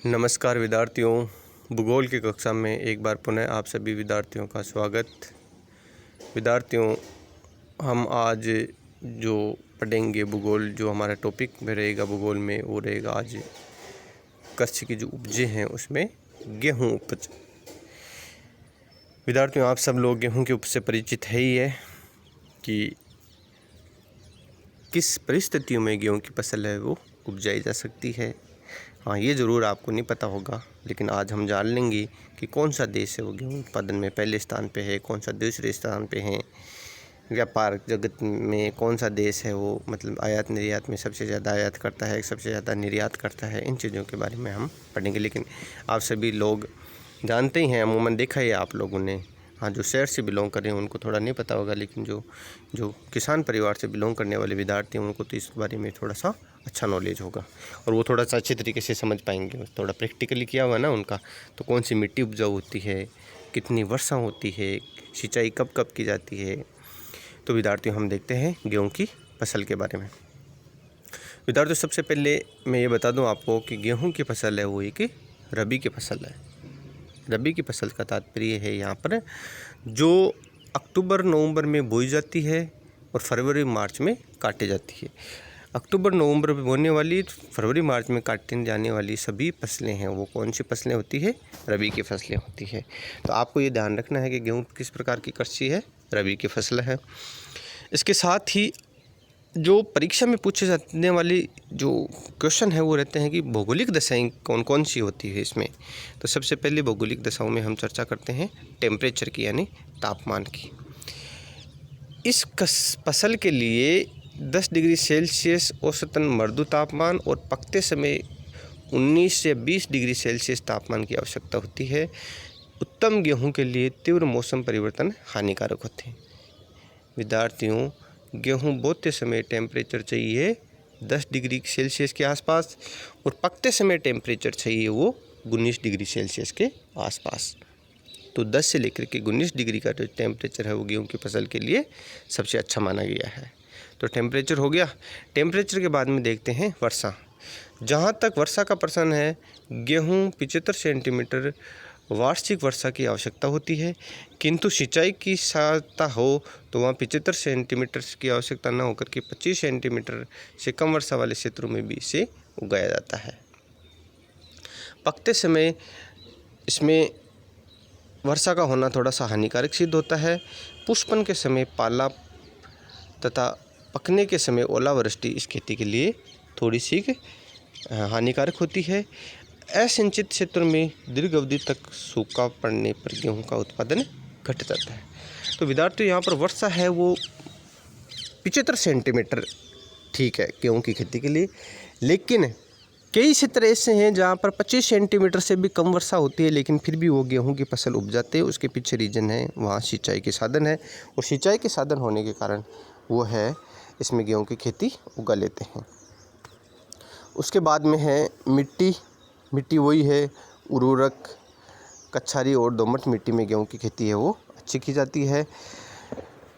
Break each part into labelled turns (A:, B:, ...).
A: नमस्कार विद्यार्थियों, भूगोल की कक्षा में एक बार पुनः आप सभी विद्यार्थियों का स्वागत। विद्यार्थियों, हम आज जो पढ़ेंगे भूगोल, जो हमारा टॉपिक में रहेगा भूगोल में, वो रहेगा आज कच्छ की जो उपजें हैं उसमें गेहूँ उपज। विद्यार्थियों, आप सब लोग गेहूँ के उपज से परिचित है ही है कि किस परिस्थितियों में गेहूँ की फसल है वो उपजाई जा सकती है। हाँ, ये ज़रूर आपको नहीं पता होगा, लेकिन आज हम जान लेंगे कि कौन सा देश है वो गेहूँ उत्पादन में पहले स्थान पे है, कौन सा दूसरे स्थान पे है। व्यापार जगत में कौन सा देश है वो मतलब आयात निर्यात में सबसे ज़्यादा आयात करता है, सबसे ज़्यादा निर्यात करता है। इन चीज़ों के बारे में हम पढ़ेंगे। लेकिन आप सभी लोग जानते ही हैं, अमूमन देखा ही आप लोगों ने। हाँ, जो शहर से बिलोंग कर रहे हैं उनको थोड़ा नहीं पता होगा, लेकिन जो किसान परिवार से बिलोंग करने वाले विद्यार्थी हैं उनको तो इस बारे में थोड़ा सा अच्छा नॉलेज होगा और वो थोड़ा सा अच्छे तरीके से समझ पाएंगे। थोड़ा प्रैक्टिकली किया हुआ ना उनका, तो कौन सी मिट्टी उपजाऊ होती है, कितनी वर्षा होती है, सिंचाई कब कब की जाती है। तो विद्यार्थियों, हम देखते हैं गेहूँ की फसल के बारे में। विद्यार्थियों, सबसे पहले मैं ये बता दूं आपको कि गेहूँ की फसल है वो एक रबी की फसल है। रबी की फसल का तात्पर्य है यहाँ पर जो अक्टूबर नवंबर में बोई जाती है और फरवरी मार्च में काटी जाती है। अक्टूबर नवंबर में बोने वाली, फरवरी मार्च में काटने जाने वाली सभी फसलें हैं वो कौन सी फसलें होती है? रबी की फसलें होती है। तो आपको ये ध्यान रखना है कि गेहूँ किस प्रकार की कृषि है, रबी की फसल है। इसके साथ ही जो परीक्षा में पूछे जाने वाली जो क्वेश्चन है वो रहते हैं कि भौगोलिक दशाएं कौन कौन सी होती है इसमें। तो सबसे पहले भौगोलिक दशाओं में हम चर्चा करते हैं टेम्परेचर की, यानी तापमान की। इस फसल के लिए 10 डिग्री सेल्सियस औसतन मृदु तापमान और पकते समय 19 से 20 डिग्री सेल्सियस तापमान की आवश्यकता होती है। उत्तम गेहूं के लिए तीव्र मौसम परिवर्तन हानिकारक होते हैं। विद्यार्थियों, गेहूं बोते समय टेम्परेचर चाहिए 10 डिग्री सेल्सियस के आसपास और पकते समय टेम्परेचर चाहिए वो 19 डिग्री सेल्सियस के आसपास। तो 10 से लेकर के 19 डिग्री का जो टेम्परेचर है वो गेहूं की फसल के लिए सबसे अच्छा माना गया है। तो टेम्परेचर हो गया। टेम्परेचर के बाद में देखते हैं वर्षा। जहाँ तक वर्षा का प्रश्न है, गेहूं 75 सेंटीमीटर वार्षिक वर्षा की आवश्यकता होती है, किंतु सिंचाई की सहायता हो तो वहाँ 75 सेंटीमीटर की आवश्यकता न होकर के 25 सेंटीमीटर से कम वर्षा वाले क्षेत्रों में भी इसे उगाया जाता है। पकते समय इसमें वर्षा का होना थोड़ा सा हानिकारक सिद्ध होता है। पुष्पन के समय पाला तथा पकने के समय ओलावृष्टि इस खेती के लिए थोड़ी सी हानिकारक होती है। असिंचित क्षेत्र में दीर्घ अवधि तक सूखा पड़ने पर गेहूं का उत्पादन घट जाता है। तो विद्यार्थियों, यहाँ पर वर्षा है वो 75 सेंटीमीटर ठीक है गेहूं की खेती के लिए, लेकिन कई क्षेत्र ऐसे हैं जहाँ पर 25 सेंटीमीटर से भी कम वर्षा होती है, लेकिन फिर भी वो गेहूं की फसल उपजाते हैं। उसके पीछे रीजन है वहाँ सिंचाई के साधन है, और सिंचाई के साधन होने के कारण वो है इसमें गेहूं की खेती उगा लेते हैं। उसके बाद में है मिट्टी। मिट्टी वही है उर्वरक, कछारी और दोमट मिट्टी में गेहूं की खेती है वो अच्छी की जाती है।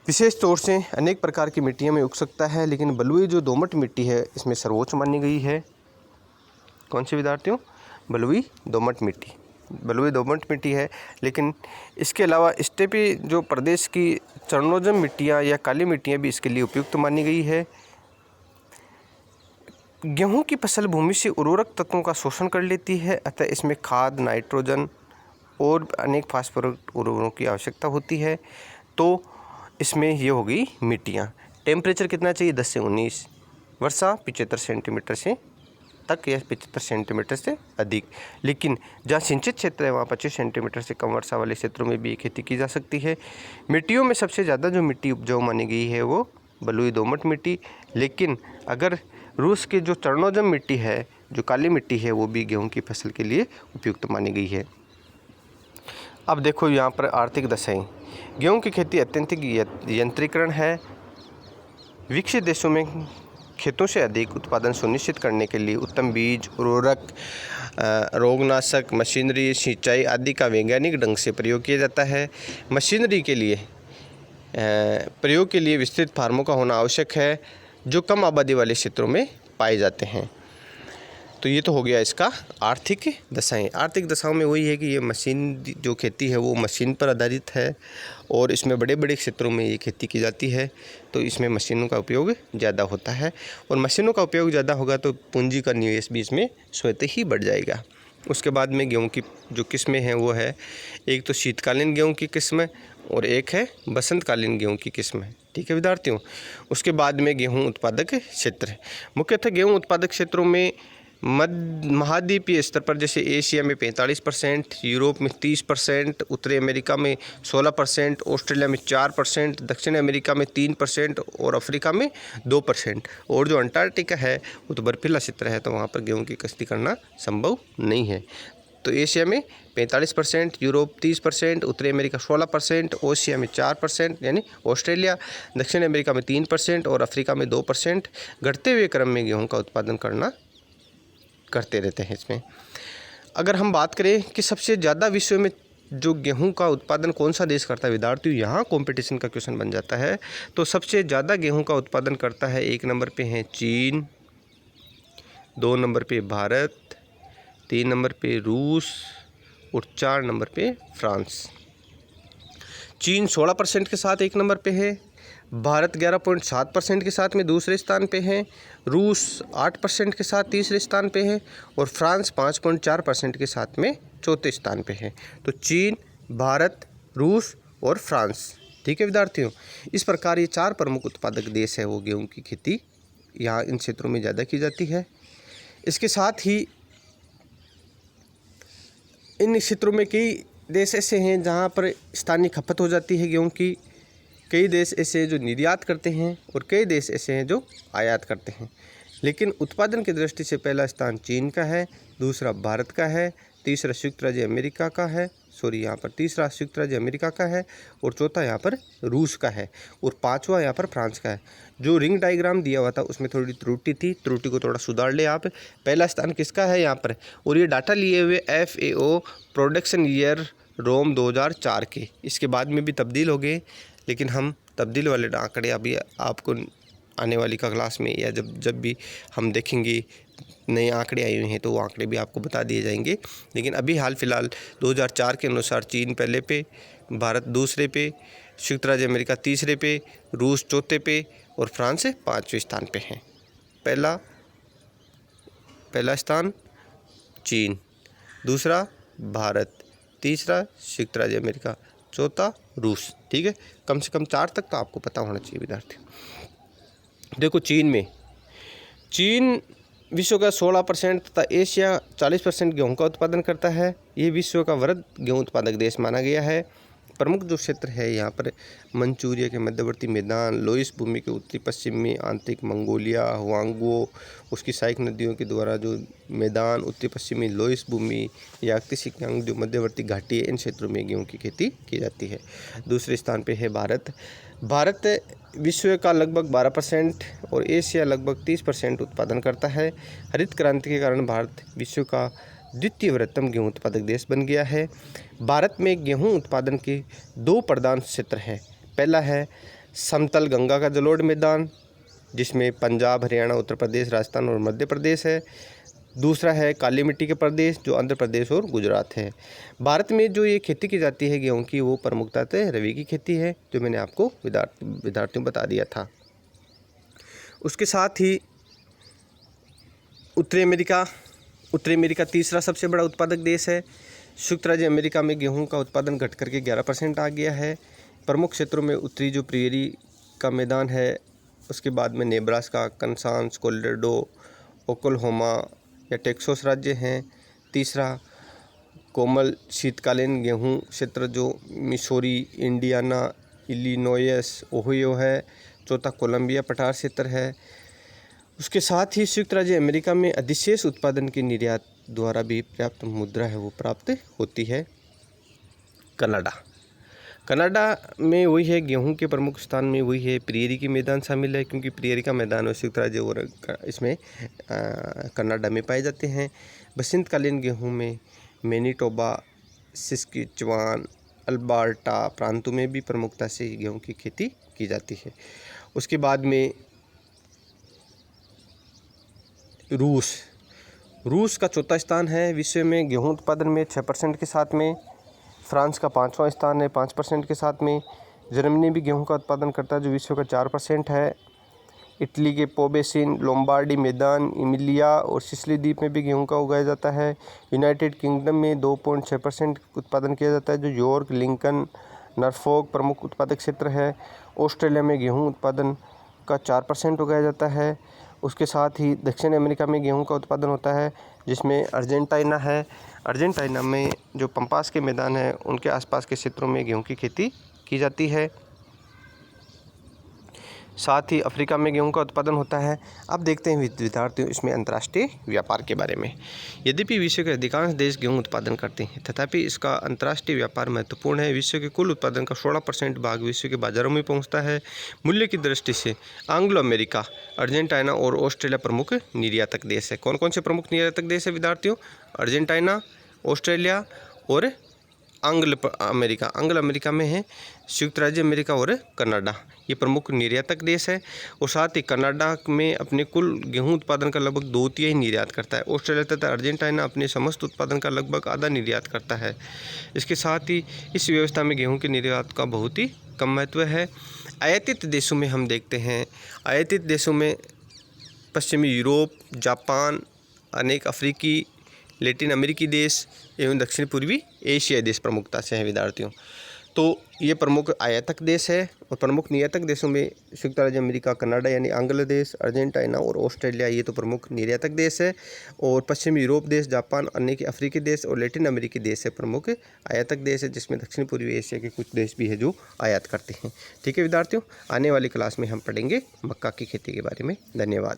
A: विशेष तौर से अनेक प्रकार की मिट्टियों में उग सकता है, लेकिन बलुई जो दोमट मिट्टी है इसमें सर्वोच्च मानी गई है। कौन सी विद्यार्थियों? बलुई दोमट मिट्टी। बलुई दोमट मिट्टी है, लेकिन इसके अलावा स्टेपी जो प्रदेश की चरणोजम मिट्टियाँ या काली मिट्टियाँ भी इसके लिए उपयुक्त मानी गई है। गेहूं की फसल भूमि से उर्वरक तत्वों का शोषण कर लेती है, अतः इसमें खाद, नाइट्रोजन और अनेक फास्फोरस उर्वरकों की आवश्यकता होती है। तो इसमें ये हो गई मिट्टियाँ। टेम्परेचर कितना चाहिए? 10 से 19। वर्षा 75 सेंटीमीटर से तक या 75 सेंटीमीटर से अधिक। लेकिन जहाँ सिंचित क्षेत्र है वहाँ 25 सेंटीमीटर से कम वर्षा वाले क्षेत्रों में भी खेती की जा सकती है। मिट्टियों में सबसे ज़्यादा जो मिट्टी उपजाऊ मानी गई है वो बलुई दोमट मिट्टी, लेकिन अगर रूस के जो चरणोजम मिट्टी है, जो काली मिट्टी है, वो भी गेहूं की फसल के लिए उपयुक्त मानी गई है। अब देखो यहाँ पर आर्थिक दशाएं। गेहूं की खेती अत्यंत यंत्रीकरण है। विकसित देशों में खेतों से अधिक उत्पादन सुनिश्चित करने के लिए उत्तम बीज, उर्वरक, रोगनाशक, मशीनरी, सिंचाई आदि का वैज्ञानिक ढंग से प्रयोग किया जाता है। मशीनरी के लिए प्रयोग के लिए विस्तृत फार्मों का होना आवश्यक है, जो कम आबादी वाले क्षेत्रों में पाए जाते हैं। तो ये तो हो गया इसका आर्थिक दशाएं। आर्थिक दशाओं में वही है कि ये मशीन जो खेती है वो मशीन पर आधारित है और इसमें बड़े बड़े क्षेत्रों में ये खेती की जाती है, तो इसमें मशीनों का उपयोग ज़्यादा होता है और मशीनों का उपयोग ज़्यादा होगा तो पूंजी का निवेश भी इसमें स्वतः ही बढ़ जाएगा। उसके बाद में गेहूँ की जो किस्में हैं वो है, एक तो शीतकालीन गेहूँ की किस्म और एक है बसंतकालीन गेहूँ की किस्म है। ठीक है विद्यार्थियों। उसके बाद में गेहूँ उत्पादक क्षेत्र, मुख्यतः गेहूँ उत्पादक क्षेत्रों में मध्य महाद्वीपीय स्तर पर जैसे एशिया में 45%, यूरोप में 30%, उत्तरी अमेरिका में 16%, ऑस्ट्रेलिया में 4%, दक्षिण अमेरिका में 3% और अफ्रीका में 2%। और जो अंटार्कटिका है वो तो बर्फीला क्षेत्र है, तो वहाँ पर गेहूँ की काश्ती करना संभव नहीं है। तो एशिया में 45%, यूरोप 30%, उत्तरी अमेरिका 16%, ओशिया में 4%, यानी ऑस्ट्रेलिया, दक्षिण अमेरिका में 3% और अफ्रीका में 2%। घटते हुए क्रम में गेहूँ का उत्पादन करते रहते हैं। इसमें अगर हम बात करें कि सबसे ज़्यादा विश्व में जो गेहूं का उत्पादन कौन सा देश करता है विद्यार्थियों, यहाँ कंपटीशन का क्वेश्चन बन जाता है। तो सबसे ज़्यादा गेहूं का उत्पादन करता है, 1 नंबर पे है चीन, 2 नंबर पे भारत, 3 नंबर पे रूस और 4 नंबर पे फ्रांस। चीन 16% के साथ 1 नंबर पे है, भारत 11.7% के साथ में दूसरे स्थान पे है, रूस 8% के साथ तीसरे स्थान पे है और फ्रांस 5.4% के साथ में चौथे स्थान पे है। तो चीन, भारत, रूस और फ्रांस। ठीक है विद्यार्थियों। इस प्रकार ये 4 प्रमुख उत्पादक देश है वो गेहूं की खेती यहाँ इन क्षेत्रों में ज़्यादा की जाती है। इसके साथ ही इन क्षेत्रों में कई देश ऐसे हैं जहाँ पर स्थानीय खपत हो जाती है गेहूँ की, कई देश ऐसे हैं जो निर्यात करते हैं और कई देश ऐसे हैं जो आयात करते हैं। लेकिन उत्पादन की दृष्टि से पहला स्थान चीन का है, दूसरा भारत का है, तीसरा संयुक्त राज्य अमेरिका का है, यहाँ पर तीसरा संयुक्त राज्य अमेरिका का है और चौथा यहाँ पर रूस का है और 5वां यहाँ पर फ्रांस का है। जो रिंग डायग्राम दिया हुआ था उसमें थोड़ी त्रुटि थी, त्रुटि को थोड़ा सुधार ले आप। पहला स्थान किसका है यहाँ पर, और ये डाटा लिए हुए FAO प्रोडक्शन ईयर रोम 2004 के, इसके बाद में भी तब्दील हो गए, लेकिन हम तब्दील वाले आंकड़े अभी आपको आने वाली क्लास में या जब भी हम देखेंगे नए आंकड़े आए हुए हैं तो वो आंकड़े भी आपको बता दिए जाएंगे। लेकिन अभी हाल फिलहाल 2004 के अनुसार चीन पहले पे, भारत दूसरे पे, संयुक्त राज्य अमेरिका तीसरे पे, रूस चौथे पे और फ्रांस 5वें स्थान पे हैं। पहला स्थान चीन, दूसरा भारत, तीसरा संयुक्त राज्य अमेरिका, चौथा रूस। ठीक है, कम से कम 4 तक तो आपको पता होना चाहिए विद्यार्थी। देखो चीन विश्व का 16% तथा एशिया 40% गेहूं का उत्पादन करता है। ये विश्व का वृहद गेहूं उत्पादक देश माना गया है। प्रमुख जो क्षेत्र है यहाँ पर मंचूरिया के मध्यवर्ती मैदान, लोइस भूमि के उत्तरी पश्चिम में आंतरिक मंगोलिया, हुआंगो, उसकी सहायक नदियों के द्वारा जो मैदान, उत्तरी पश्चिमी लोइस भूमि या सिकियांग जो मध्यवर्ती घाटी है, इन क्षेत्रों में गेहूं की खेती की जाती है। दूसरे स्थान पे है भारत विश्व का लगभग 12% और एशिया लगभग 30% उत्पादन करता है। हरित क्रांति के कारण भारत विश्व का द्वितीय वृहत्तम गेहूं उत्पादक देश बन गया है। भारत में गेहूं उत्पादन के 2 प्रधान क्षेत्र हैं। पहला है समतल गंगा का जलोढ़ मैदान, जिसमें पंजाब, हरियाणा, उत्तर प्रदेश, राजस्थान और मध्य प्रदेश है। दूसरा है काली मिट्टी के प्रदेश, जो आंध्र प्रदेश और गुजरात है। भारत में जो ये खेती की जाती है गेहूं की, वो प्रमुखता से रबी की खेती है, जो मैंने आपको विद्यार्थियों बता दिया था। उसके साथ ही उत्तरी अमेरिका तीसरा सबसे बड़ा उत्पादक देश है। संयुक्त राज्य अमेरिका में गेहूं का उत्पादन घट करके 11% आ गया है। प्रमुख क्षेत्रों में उत्तरी जो प्रेरी का मैदान है, उसके बाद में नेब्रास्का, कनसास, कोलोराडो, ओक्लाहोमा या टेक्सास राज्य हैं। तीसरा कोमल शीतकालीन गेहूं क्षेत्र जो मिसौरी, इंडियाना, इलिनोयस, ओहियो है। चौथा कोलंबिया पठार क्षेत्र है। उसके साथ ही संयुक्त राज्य अमेरिका में अधिशेष उत्पादन के निर्यात द्वारा भी पर्याप्त मुद्रा है वो प्राप्त होती है। कनाडा में वही है, गेहूं के प्रमुख स्थान में वही है, प्रेरी के मैदान शामिल है, क्योंकि प्रेरी का मैदान और संयुक्त राज्य और इसमें कनाडा में पाए जाते हैं। बसंतकालीन गेहूं में मैनिटोबा, सस्केचुआन, अल्बर्टा प्रांतों में भी प्रमुखता से गेहूं की खेती की जाती है। उसके बाद में रूस का चौथा स्थान है विश्व में गेहूँ उत्पादन में 6% के साथ में। फ्रांस का 5वां स्थान है 5% के साथ में। जर्मनी भी गेहूं का उत्पादन करता है जो विश्व का 4% है। इटली के पोबेसिन, लोम्बार्डी मैदान, इमिलिया और सिसिली द्वीप में भी गेहूं का उगाया जाता है। यूनाइटेड किंगडम में 2.6% उत्पादन किया जाता है जो यॉर्क, लिंकन, नॉरफॉक प्रमुख उत्पादक क्षेत्र है। ऑस्ट्रेलिया में गेहूं उत्पादन का 4% उगाया जाता है। उसके साथ ही दक्षिण अमेरिका में गेहूं का उत्पादन होता है जिसमें अर्जेंटीना है। अर्जेंटीना में जो पंपास के मैदान हैं उनके आसपास के क्षेत्रों में गेहूं की खेती की जाती है। साथ ही अफ्रीका में गेहूं का उत्पादन होता है। अब देखते हैं विद्यार्थियों इसमें अंतर्राष्ट्रीय व्यापार के बारे में। यद्यपि विश्व के अधिकांश देश गेहूं उत्पादन करते हैं तथापि इसका अंतर्राष्ट्रीय व्यापार महत्वपूर्ण है। विश्व के कुल उत्पादन का 16% भाग विश्व के बाजारों में पहुंचता है। मूल्य की दृष्टि से एंग्लो अमेरिका, अर्जेंटीना और ऑस्ट्रेलिया प्रमुख निर्यातक देश है। कौन कौन से प्रमुख निर्यातक देश है विद्यार्थियों? अर्जेंटीना, ऑस्ट्रेलिया और एंग्लो अमेरिका में है संयुक्त राज्य अमेरिका और कनाडा, ये प्रमुख निर्यातक देश है। और साथ ही कनाडा में अपने कुल गेहूं उत्पादन का लगभग 2/3 निर्यात करता है। ऑस्ट्रेलिया तथा अर्जेंटीना अपने समस्त उत्पादन का लगभग आधा निर्यात करता है। इसके साथ ही इस व्यवस्था में गेहूं के निर्यात का बहुत ही कम महत्व है। आयातित देशों में हम देखते हैं, आयातित देशों में पश्चिमी यूरोप, जापान, अनेक अफ्रीकी, लैटिन अमेरिकी देश एवं दक्षिण पूर्वी एशियाई देश प्रमुखता से हैं विद्यार्थियों। तो ये प्रमुख आयातक देश है और प्रमुख निर्यातक देशों में संयुक्त राज्य अमेरिका, कनाडा यानी एंग्लो देश, अर्जेंटीना और ऑस्ट्रेलिया ये तो प्रमुख निर्यातक देश है। और पश्चिमी यूरोप देश, जापान, अनेक अफ्रीकी देश और लैटिन अमेरिकी देश है प्रमुख आयातक देश है, जिसमें दक्षिण पूर्वी एशिया के कुछ देश भी है जो आयात करते हैं। ठीक है विद्यार्थियों, आने वाली क्लास में हम पढ़ेंगे मक्का की खेती के बारे में। धन्यवाद।